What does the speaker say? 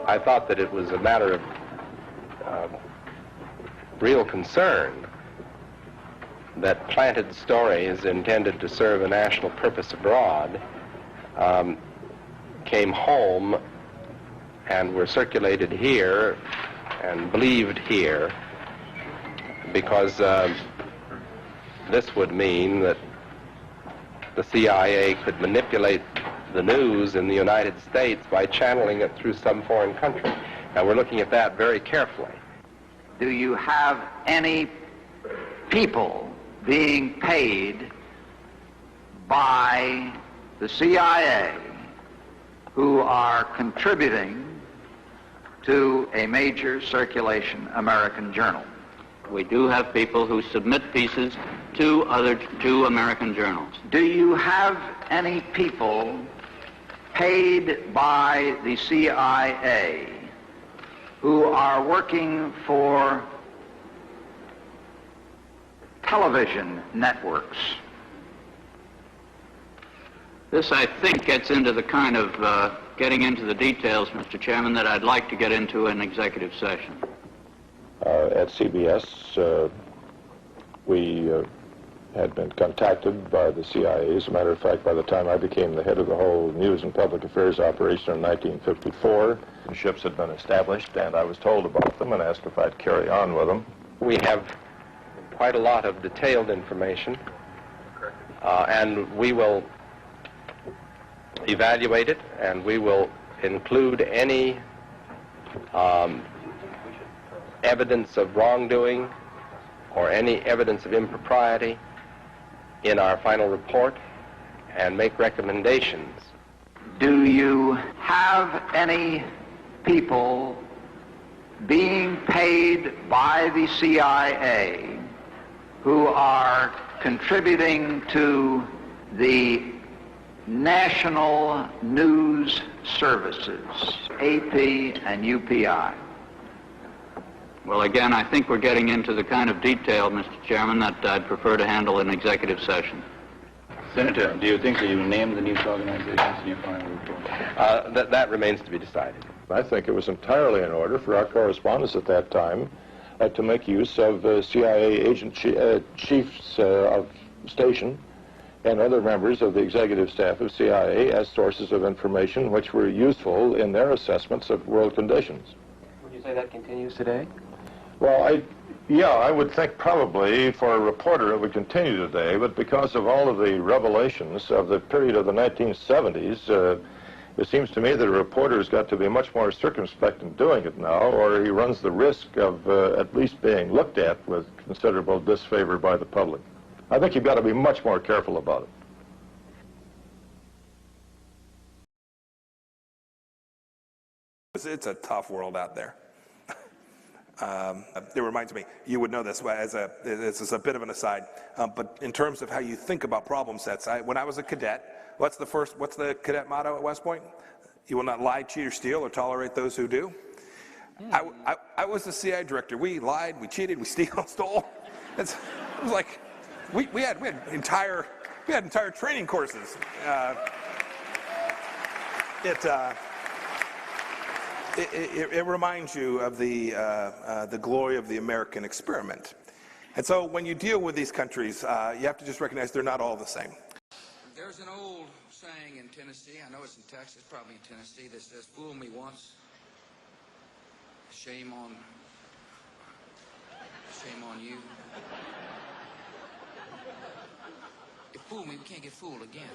I thought that it was a matter of real concern that planted stories intended to serve a national purpose abroad came home and were circulated here and believed here, because this would mean that the CIA could manipulate the news in the United States by channeling it through some foreign country. Now, we're looking at that very carefully. Do you have any people being paid by the CIA who are contributing to a major circulation American journal? We do have people who submit pieces to American journals. Do you have any people paid by the CIA who are working for television networks? This, I think, gets into the kind of getting into the details, Mr. Chairman, that I'd like to get into in executive session. At CBS, we had been contacted by the CIA. As a matter of fact, by the time I became the head of the whole news and public affairs operation in 1954, the ships had been established, and I was told about them and asked if I'd carry on with them. We have quite a lot of detailed information, and we will evaluate it, and we will include any evidence of wrongdoing or any evidence of impropriety in our final report and make recommendations. Do you have any people being paid by the CIA who are contributing to the national news services, AP and UPI? Well, again, I think we're getting into the kind of detail, Mr. Chairman, that I'd prefer to handle in executive session. Senator, do you think that you named the news organizations in your final report? That remains to be decided. I think it was entirely in order for our correspondents at that time to make use of CIA agent chiefs of station and other members of the executive staff of CIA as sources of information which were useful in their assessments of world conditions. Would you say that continues today? Well, I would think probably for a reporter it would continue today, but because of all of the revelations of the period of the 1970s, it seems to me that a reporter's got to be much more circumspect in doing it now, or he runs the risk of at least being looked at with considerable disfavor by the public. I think you've got to be much more careful about it. It's a tough world out there. It reminds me, you would know this this is a bit of an aside, but in terms of how you think about problem sets, when I was a cadet, what's the cadet motto at West Point? You will not lie, cheat, or steal, or tolerate those who do. I was the CIA director. We lied, we cheated, we stole. It was like we had entire training courses. It reminds you of the glory of the American experiment. And so when you deal with these countries, you have to just recognize they're not all the same. There's an old saying in Tennessee, I know it's in Texas, probably in Tennessee, that says, "Fool me once, shame on you." If fool me, we can't get fooled again.